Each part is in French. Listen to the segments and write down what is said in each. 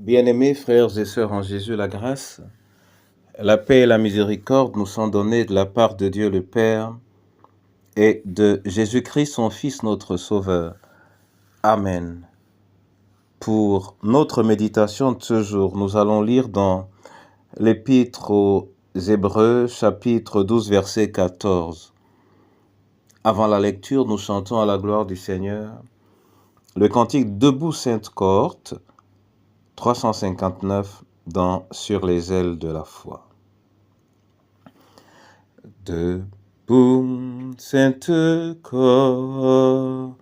Bien-aimés frères et sœurs en Jésus, la grâce, la paix et la miséricorde nous sont données de la part de Dieu le Père et de Jésus-Christ, son Fils, notre Sauveur. Amen. Pour notre méditation de ce jour, nous allons lire dans l'Épître aux Hébreux, chapitre 12, verset 14. Avant la lecture, nous chantons à la gloire du Seigneur le cantique Debout Sainte Cohorte, 359 dans Sur les ailes de la foi. Debout, sainte cohorte,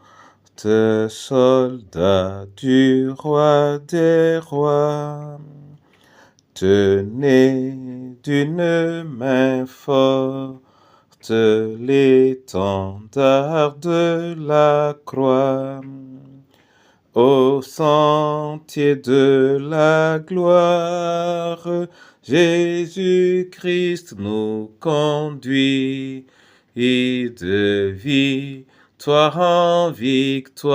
soldats du roi des rois, tenez d'une main forte l'étendard de la croix. Au sentier de la gloire, Jésus-Christ nous conduit, et de victoire en victoire,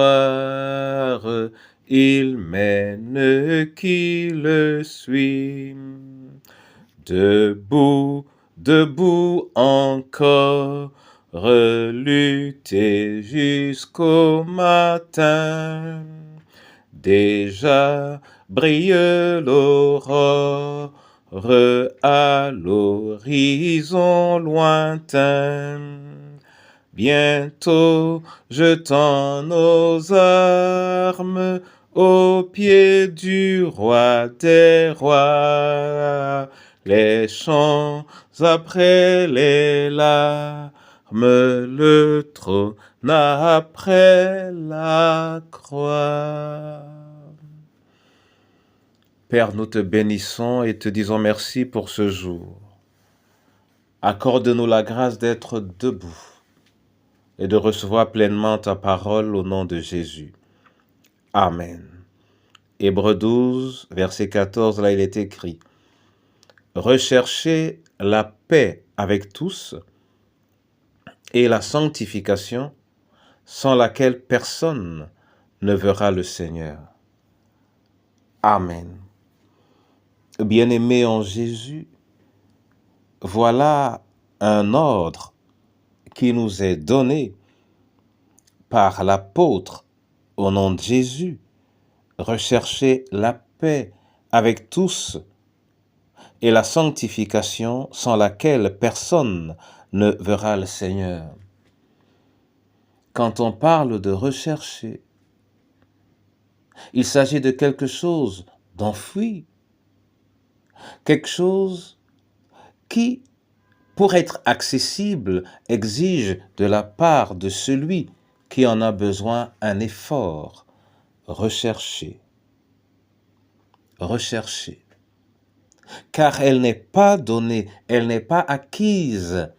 il mène qui le suit. Debout, debout encore, lutter jusqu'au matin. Déjà brille l'aurore à l'horizon lointain. Bientôt jetant nos armes aux pieds du roi des rois, les chants après les larmes, le trône après la croix. Père, nous te bénissons et te disons merci pour ce jour. Accorde-nous la grâce d'être debout et de recevoir pleinement ta parole au nom de Jésus. Amen. Hébreux 12, verset 14, là il est écrit « Recherchez la paix avec tous et la sanctification, sans laquelle personne ne verra le Seigneur. » Amen. Bien-aimés en Jésus, voilà un ordre qui nous est donné par l'apôtre au nom de Jésus. Recherchez la paix avec tous et la sanctification sans laquelle personne ne verra le Seigneur. Quand on parle de rechercher, il s'agit de quelque chose d'enfoui, quelque chose qui, pour être accessible, exige de la part de celui qui en a besoin un effort. Rechercher. Rechercher. Car elle n'est pas donnée, elle n'est pas acquise.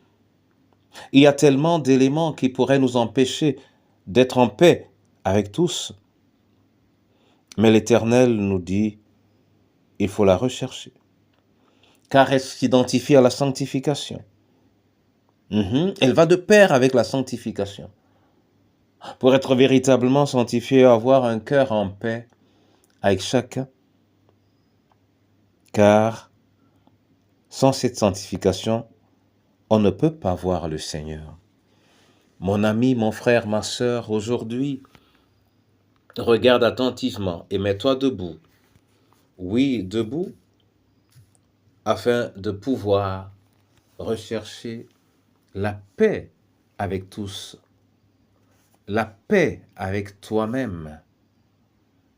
Il y a tellement d'éléments qui pourraient nous empêcher d'être en paix avec tous. Mais l'Éternel nous dit, il faut la rechercher. Car elle s'identifie à la sanctification. Elle va de pair avec la sanctification. Pour être véritablement sanctifié, avoir un cœur en paix avec chacun. Car sans cette sanctification, on ne peut pas voir le Seigneur. Mon ami, mon frère, ma sœur, aujourd'hui, regarde attentivement et mets-toi debout. Oui, debout, afin de pouvoir rechercher la paix avec tous, la paix avec toi-même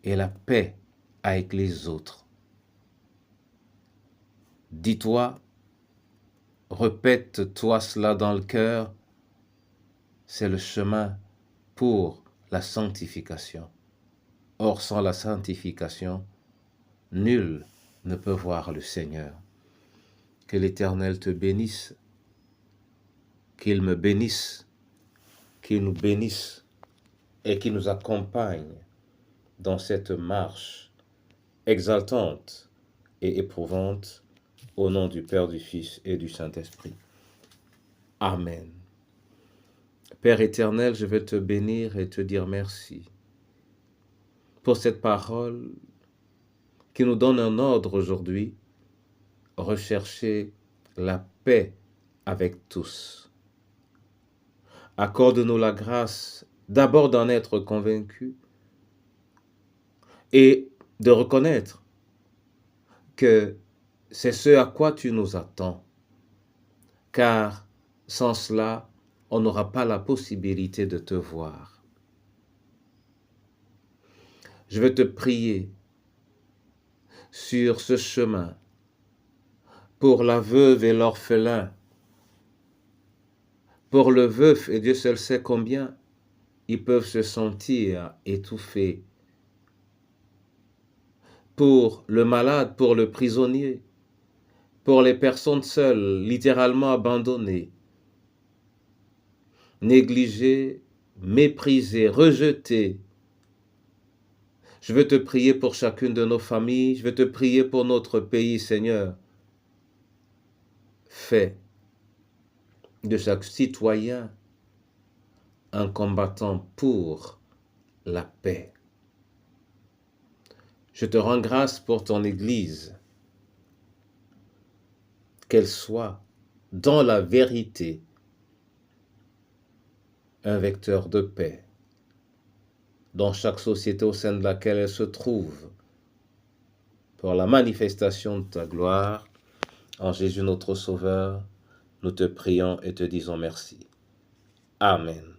et la paix avec les autres. Dis-toi, répète-toi cela dans le cœur, c'est le chemin pour la sanctification. Or, sans la sanctification, nul ne peut voir le Seigneur. Que l'Éternel te bénisse, qu'il me bénisse, qu'il nous bénisse et qu'il nous accompagne dans cette marche exaltante et éprouvante au nom du Père, du Fils et du Saint-Esprit. Amen. Père éternel, je veux te bénir et te dire merci pour cette parole qui nous donne un ordre aujourd'hui, rechercher la paix avec tous. Accorde-nous la grâce d'abord d'en être convaincus et de reconnaître que c'est ce à quoi tu nous attends, car sans cela, on n'aura pas la possibilité de te voir. Je vais te prier sur ce chemin pour la veuve et l'orphelin, pour le veuf, et Dieu seul sait combien ils peuvent se sentir étouffés, pour le malade, pour le prisonnier, pour les personnes seules, littéralement abandonnées, négligées, méprisées, rejetées. Je veux te prier pour chacune de nos familles, je veux te prier pour notre pays, Seigneur. Fais de chaque citoyen un combattant pour la paix. Je te rends grâce pour ton Église, qu'elle soit dans la vérité un vecteur de paix dans chaque société au sein de laquelle elle se trouve, pour la manifestation de ta gloire. En Jésus notre Sauveur, nous te prions et te disons merci. Amen.